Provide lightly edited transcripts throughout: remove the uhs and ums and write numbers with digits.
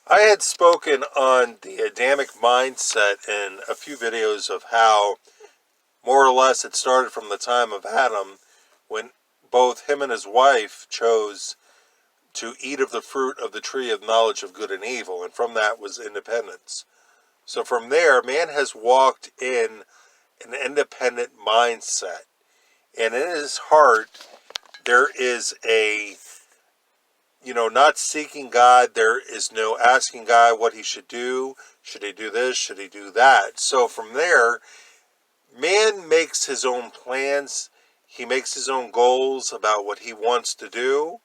I had spoken on the Adamic mindset in a few videos of how, more or less, it started from the time of Adam when both him and his wife chose to eat of the fruit of the tree of knowledge of good and evil, and from that was independence. So from there, man has walked in an independent mindset, and in his heart, there is not seeking God. There is no asking God what he should do. Should he do this? Should he do that? So from there, man makes his own plans. He makes his own goals about what he wants to do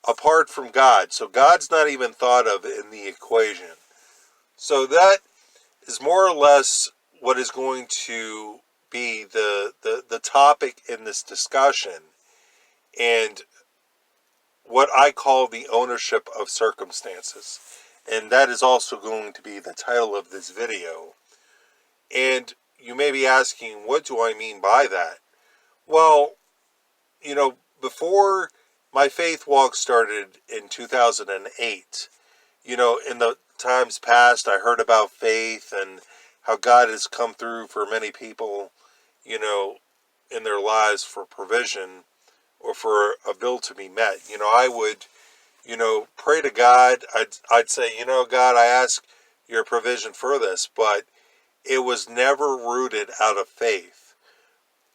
apart from God. So God's not even thought of in the equation. So that is more or less what is going to be the topic in this discussion, and what I call the ownership of circumstances. And that is also going to be the title of this video. And you may be asking, what do I mean by that? Well, before my faith walk started in 2008, in the times past, I heard about faith and how God has come through for many people, in their lives for provision or for a bill to be met. I would, pray to God. I'd say, God, I ask your provision for this, but it was never rooted out of faith.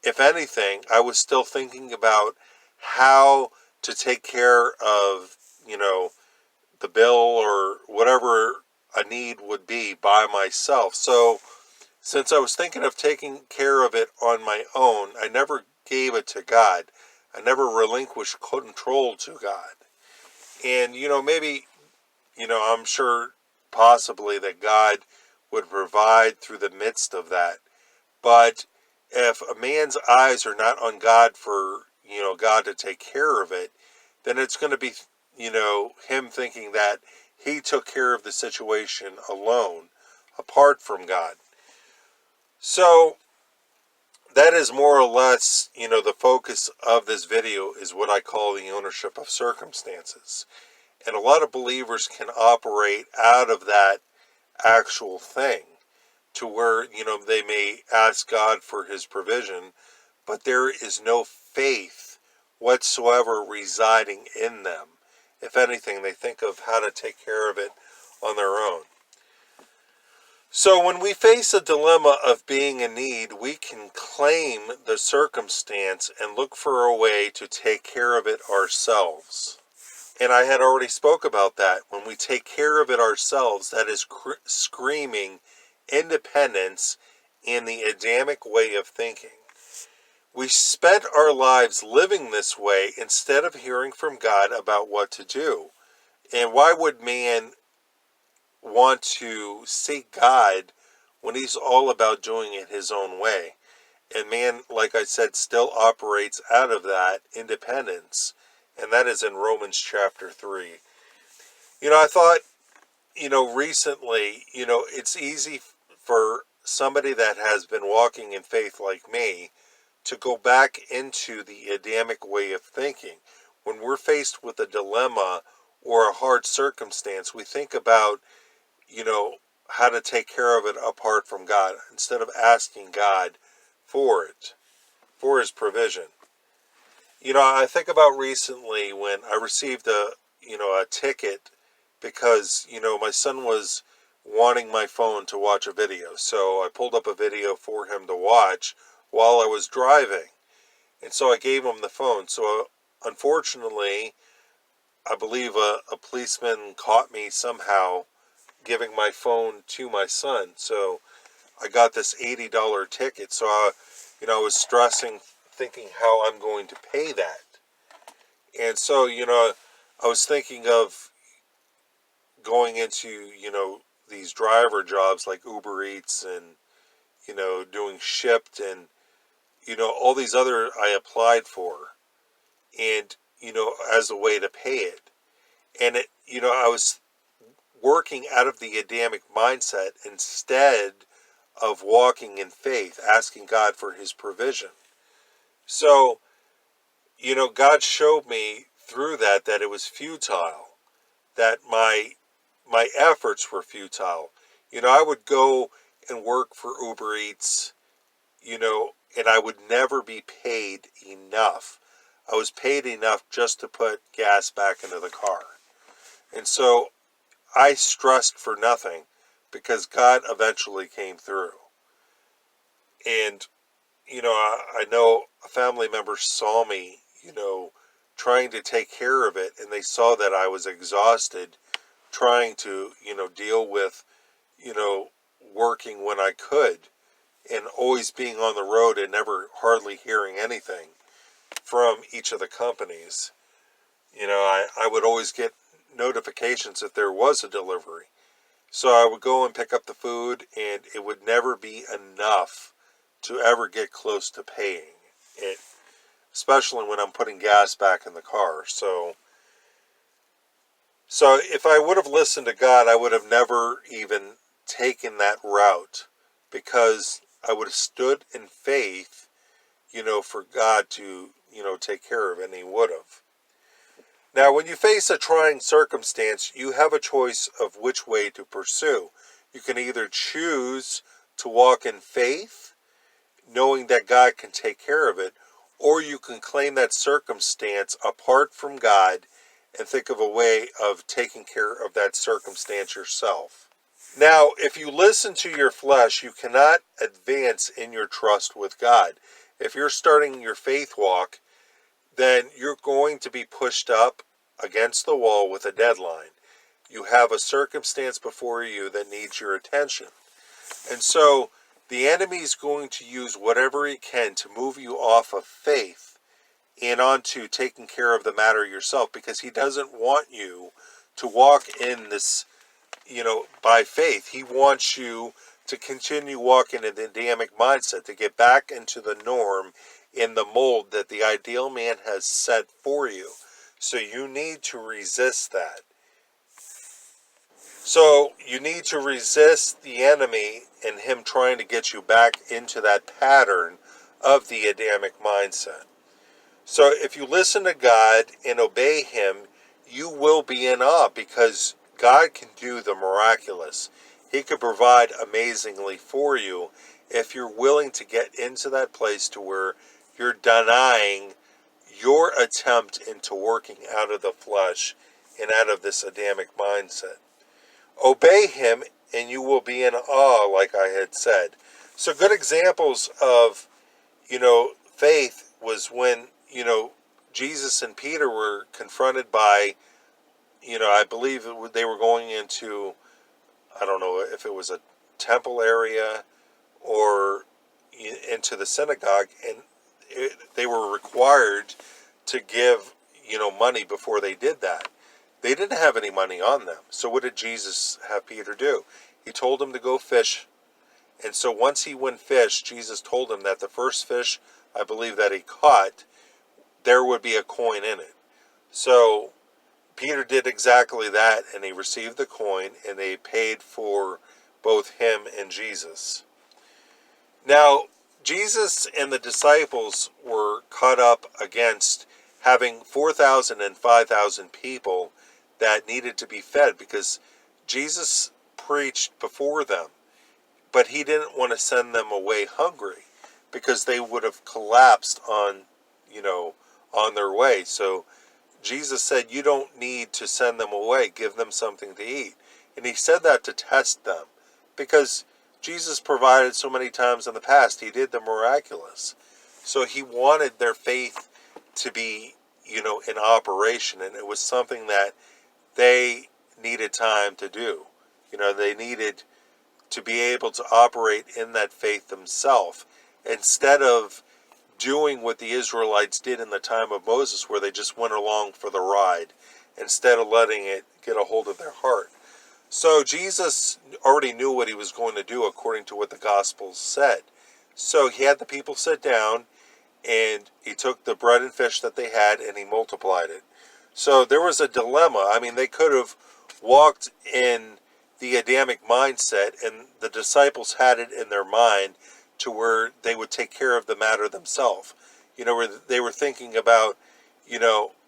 If anything, I was still thinking about how to take care of, the bill or whatever a need would be by myself. So since I was thinking of taking care of it on my own, I never gave it to God. I never relinquished control to God. And, maybe, I'm sure possibly that God would provide through the midst of that. But if a man's eyes are not on God for, God to take care of it, then it's going to be, him thinking that he took care of the situation alone, apart from God. So that is more or less, the focus of this video is what I call the ownership of circumstances. And a lot of believers can operate out of that actual thing to where, they may ask God for his provision, but there is no faith whatsoever residing in them. If anything, they think of how to take care of it on their own. So when we face a dilemma of being in need, we can claim the circumstance and look for a way to take care of it ourselves. And I had already spoke about that. When we take care of it ourselves, that is screaming independence in the Adamic way of thinking. We spent our lives living this way instead of hearing from God about what to do. And why would man want to seek God when he's all about doing it his own way? And man, like I said, still operates out of that independence. And that is in Romans chapter 3. I thought, recently, it's easy for somebody that has been walking in faith like me to go back into the Adamic way of thinking. When we're faced with a dilemma or a hard circumstance, we think about, how to take care of it apart from God, instead of asking God for it, for his provision. I think about recently when I received a ticket because, my son was wanting my phone to watch a video. So I pulled up a video for him to watch while I was driving. And so I gave him the phone. So unfortunately, I believe a policeman caught me somehow giving my phone to my son. So I got this $80 ticket. So I was stressing, thinking how I'm going to pay that. And so, I was thinking of going into, these driver jobs like Uber Eats and, doing Shipt and, all these other I applied for. And, as a way to pay it. And I was working out of the Adamic mindset instead of walking in faith, asking God for his provision. So, God showed me through that it was futile, that my my efforts were futile. I would go and work for Uber Eats, and I would never be paid enough. I was paid enough just to put gas back into the car. And so I stressed for nothing because God eventually came through. And, I know a family member saw me, trying to take care of it, and they saw that I was exhausted trying to, deal with, you know, working when I could and always being on the road and never hardly hearing anything from each of the companies. I would always get notifications if there was a delivery. So I would go and pick up the food, and it would never be enough to ever get close to paying it, especially when I'm putting gas back in the car. So if I would have listened to God, I would have never even taken that route, because I would have stood in faith, for God to, take care of it, and He would have. Now, when you face a trying circumstance, you have a choice of which way to pursue. You can either choose to walk in faith, knowing that God can take care of it, or you can claim that circumstance apart from God and think of a way of taking care of that circumstance yourself. Now, if you listen to your flesh, you cannot advance in your trust with God. If you're starting your faith walk, then you're going to be pushed up against the wall with a deadline. You have a circumstance before you that needs your attention. And so the enemy is going to use whatever he can to move you off of faith and onto taking care of the matter yourself, because he doesn't want you to walk in this, by faith. He wants you to continue walking in the Adamic mindset, to get back into the norm, in the mold that the ideal man has set for you. So you need to resist that. So you need to resist the enemy and him trying to get you back into that pattern of the Adamic mindset. So if you listen to God and obey him, you will be in awe, because God can do the miraculous. He could provide amazingly for you if you're willing to get into that place to where you're denying your attempt into working out of the flesh and out of this Adamic mindset. Obey him and you will be in awe, like I had said. So good examples of, faith was when, Jesus and Peter were confronted by, I believe they were going into, I don't know if it was a temple area or into the synagogue, and they were required to give, money before they did that. They didn't have any money on them. So what did Jesus have Peter do? He told him to go fish. And so once he went fish, Jesus told him that the first fish, I believe, that he caught, there would be a coin in it. So Peter did exactly that, and he received the coin, and they paid for both him and Jesus. Now, Jesus and the disciples were caught up against having 4,000 and 5,000 people that needed to be fed, because Jesus preached before them, but he didn't want to send them away hungry, because they would have collapsed on their way. So Jesus said, you don't need to send them away, give them something to eat. And he said that to test them, because Jesus provided so many times in the past. He did the miraculous. So he wanted their faith to be, in operation, and it was something that they needed time to do. They needed to be able to operate in that faith themselves, instead of doing what the Israelites did in the time of Moses, where they just went along for the ride instead of letting it get a hold of their heart. So Jesus already knew what he was going to do according to what the Gospels said. So he had the people sit down, and he took the bread and fish that they had, and he multiplied it. So there was a dilemma. I mean, they could have walked in the Adamic mindset, and the disciples had it in their mind to where they would take care of the matter themselves. Where they were thinking about,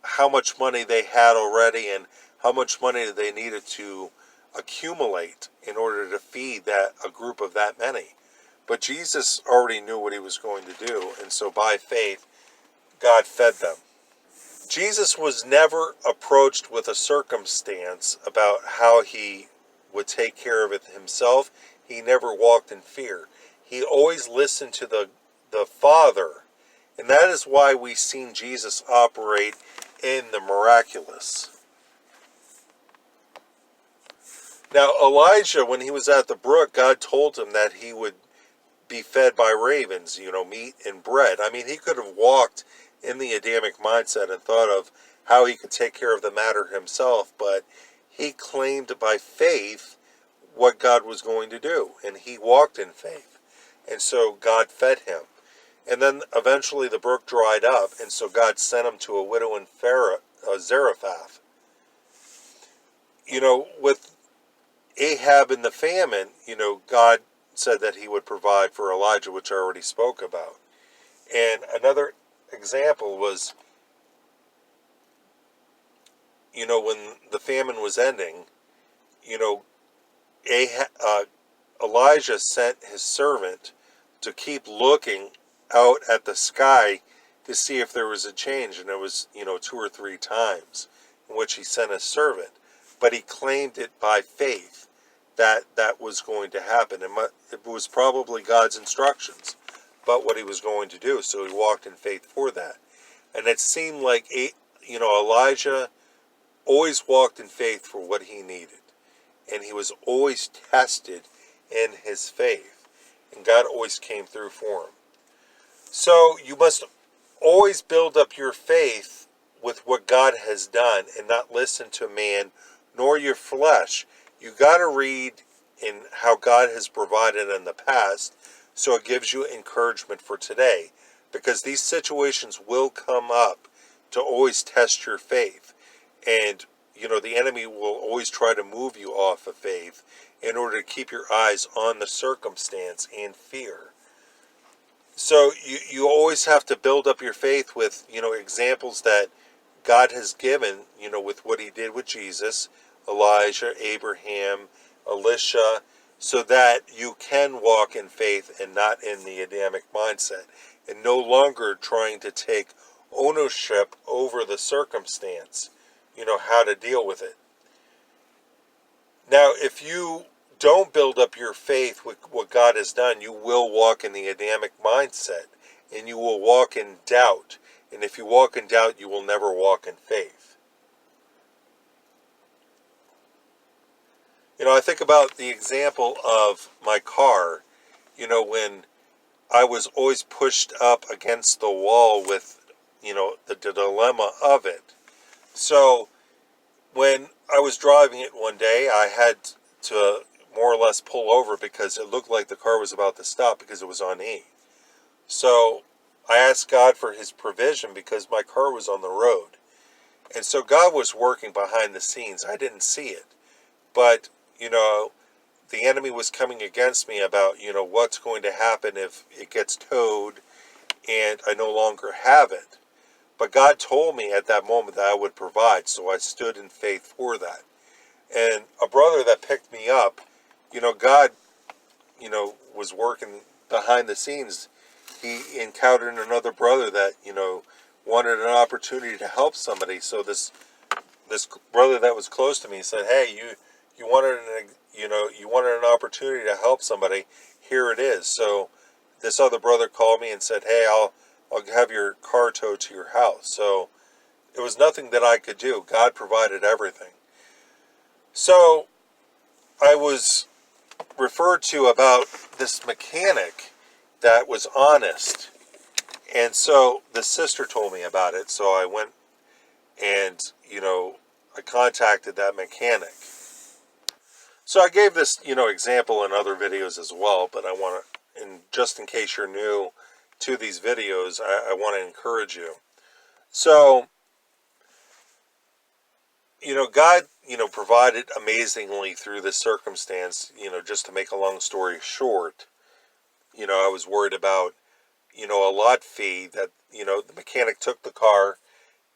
how much money they had already and how much money they needed to accumulate in order to feed a group of that many. But Jesus already knew what he was going to do, and so by faith, God fed them. Jesus was never approached with a circumstance about how he would take care of it himself. He never walked in fear. He always listened to the Father, and that is why we've seen Jesus operate in the miraculous. Now, Elijah, when he was at the brook, God told him that he would be fed by ravens, meat and bread. I mean, he could have walked in the Adamic mindset and thought of how he could take care of the matter himself, but he claimed by faith what God was going to do, and he walked in faith. And so God fed him. And then eventually the brook dried up, and so God sent him to a widow in Zarephath. With Ahab and the famine, God said that he would provide for Elijah, which I already spoke about. And another example was, when the famine was ending, Elijah sent his servant to keep looking out at the sky to see if there was a change, and it was 2 or 3 times in which he sent his servant, but he claimed it by faith that was going to happen. It was probably God's instructions about what he was going to do, so he walked in faith for that. And it seemed like Elijah always walked in faith for what he needed, and he was always tested in his faith, and God always came through for him. So you must always build up your faith with what God has done and not listen to man nor your flesh. You got to read in how God has provided in the past, so it gives you encouragement for today, because these situations will come up to always test your faith. And the enemy will always try to move you off of faith in order to keep your eyes on the circumstance and fear. So you always have to build up your faith with, examples that God has given, with what he did with Jesus, Elijah, Abraham, Elisha, so that you can walk in faith and not in the Adamic mindset, and no longer trying to take ownership over the circumstance, how to deal with it. Now, if you don't build up your faith with what God has done, you will walk in the Adamic mindset, and you will walk in doubt. And if you walk in doubt, you will never walk in faith. I think about the example of my car, when I was always pushed up against the wall with, the dilemma of it. So when I was driving it one day, I had to more or less pull over because it looked like the car was about to stop because it was on E. So I asked God for his provision because my car was on the road. And so God was working behind the scenes. I didn't see it. But, the enemy was coming against me about, what's going to happen if it gets towed and I no longer have it. But God told me at that moment that I would provide, so I stood in faith for that. And a brother that picked me up, God, was working behind the scenes. He encountered another brother that, wanted an opportunity to help somebody. So this brother that was close to me said, "Hey, you wanted an opportunity to help somebody. Here it is." So this other brother called me and said, "Hey, I'll have your car towed to your house." So it was nothing that I could do. God provided everything. So I was referred to about this mechanic that was honest. And so the sister told me about it. So I went and, I contacted that mechanic. So I gave this, example in other videos as well, but I want to, and just in case you're new to these videos, I want to encourage you. So, God, provided amazingly through this circumstance. Just to make a long story short, I was worried about, a lot fee that, the mechanic took the car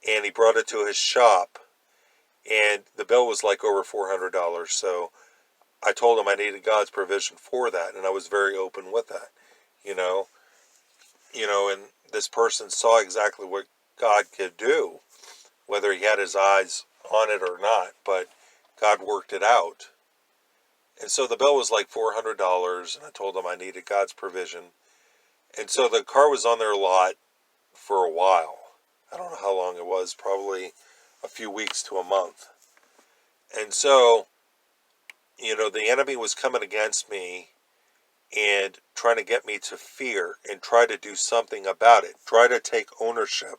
and he brought it to his shop, and the bill was like over $400. So I told him I needed God's provision for that, and I was very open with that, you know. And this person saw exactly what God could do, whether he had his eyes on it or not, but God worked it out. And so the bill was like $400, and I told him I needed God's provision. And so the car was on their lot for a while. I don't know how long it was, probably a few weeks to a month. And so, the enemy was coming against me and trying to get me to fear and try to do something about it, try to take ownership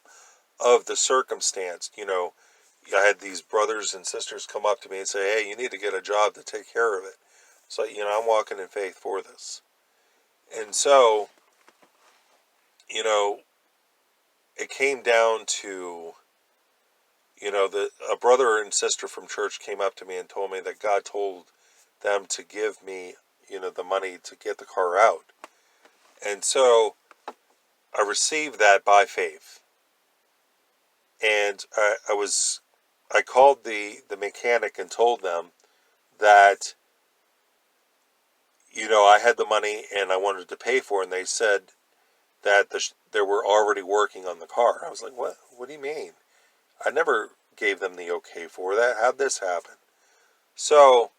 of the circumstance. I had these brothers and sisters come up to me and say, hey, you need to get a job to take care of it. So, I'm walking in faith for this. And so, it came down to, a brother and sister from church came up to me and told me that God told them to give me, the money to get the car out. And so I received that by faith. And I called the mechanic and told them that, I had the money and I wanted to pay for it. And they said that they were already working on the car. I was like, what? What do you mean? I never gave them the okay for that. How'd this happen? So,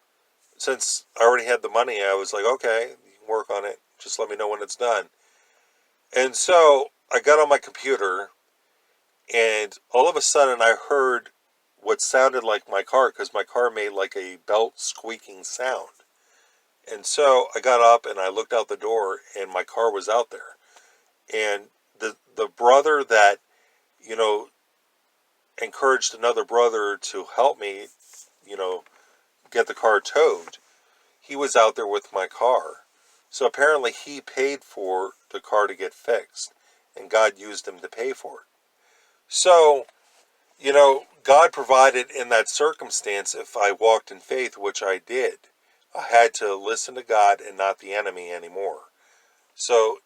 since I already had the money, I was like, okay, you can work on it. Just let me know when it's done. And so I got on my computer, and all of a sudden I heard what sounded like my car, because my car made like a belt squeaking sound. And so I got up and I looked out the door, and my car was out there. And the brother that, encouraged another brother to help me, get the car towed, he was out there with my car. So apparently he paid for the car to get fixed, and God used him to pay for it. So, God provided in that circumstance if I walked in faith, which I did. I had to listen to God and not the enemy anymore. So,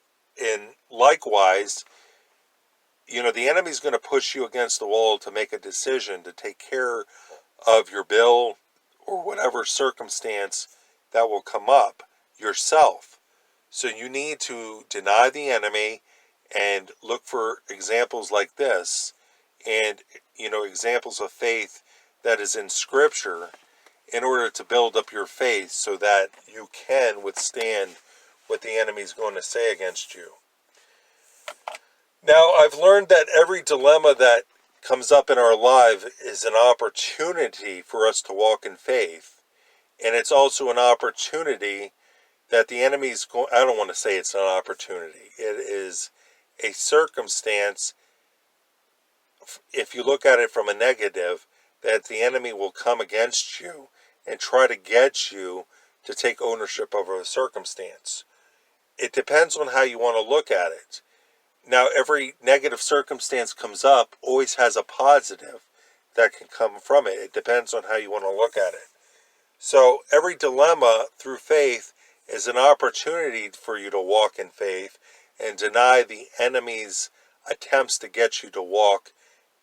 likewise, the enemy's going to push you against the wall to make a decision to take care of your bill or whatever circumstance that will come up yourself. So you need to deny the enemy and look for examples like this, and examples of faith that is in Scripture, in order to build up your faith so that you can withstand what the enemy is going to say against you. Now, I've learned that every dilemma that comes up in our life is an opportunity for us to walk in faith. And it's also an opportunity that the enemy's going, I don't want to say it's an opportunity. It is a circumstance, if you look at it from a negative, that the enemy will come against you and try to get you to take ownership of a circumstance. It depends on how you want to look at it. Now, every negative circumstance comes up always has a positive that can come from it. It depends on how you want to look at it. So every dilemma through faith is an opportunity for you to walk in faith and deny the enemy's attempts to get you to walk,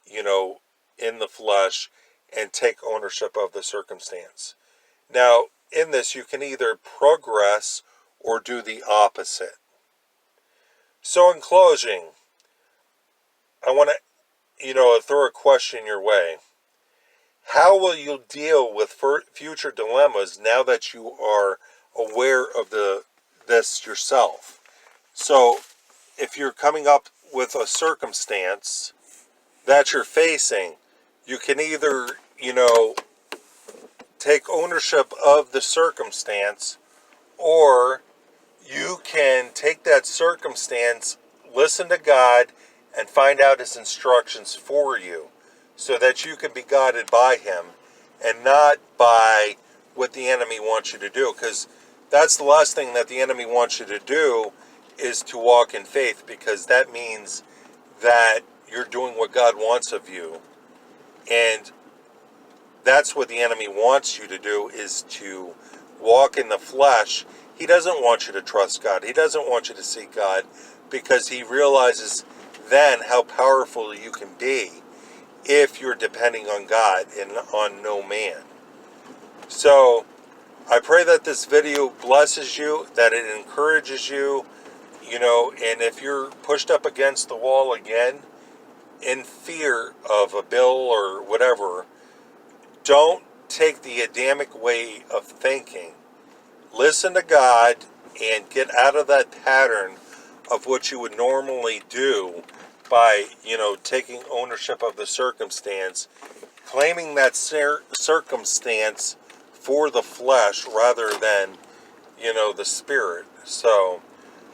in the flesh and take ownership of the circumstance. Now, in this, you can either progress or do the opposite. So in closing, I want to, throw a question your way. How will you deal with future dilemmas now that you are aware of this yourself? So if you're coming up with a circumstance that you're facing, you can either, take ownership of the circumstance, or you can take that circumstance, listen to God, and find out His instructions for you so that you can be guided by Him and not by what the enemy wants you to do. Because that's the last thing that the enemy wants you to do, is to walk in faith, because that means that you're doing what God wants of you. And that's what the enemy wants you to do, is to walk in the flesh. He doesn't want you to trust God. He doesn't want you to seek God, because he realizes then how powerful you can be if you're depending on God and on no man. So I pray that this video blesses you, that it encourages you, and if you're pushed up against the wall again in fear of a bill or whatever, don't take the Adamic way of thinking. Listen to God and get out of that pattern of what you would normally do by, taking ownership of the circumstance, claiming that circumstance for the flesh rather than, the spirit. So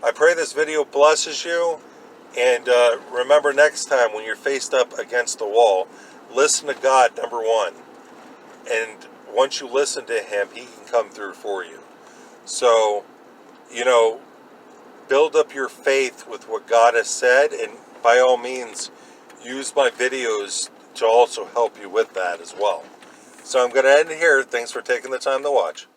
I pray this video blesses you. And remember, next time when you're faced up against the wall, listen to God, number one. And once you listen to Him, He can come through for you. So, build up your faith with what God has said. And by all means, use my videos to also help you with that as well. So I'm going to end here. Thanks for taking the time to watch.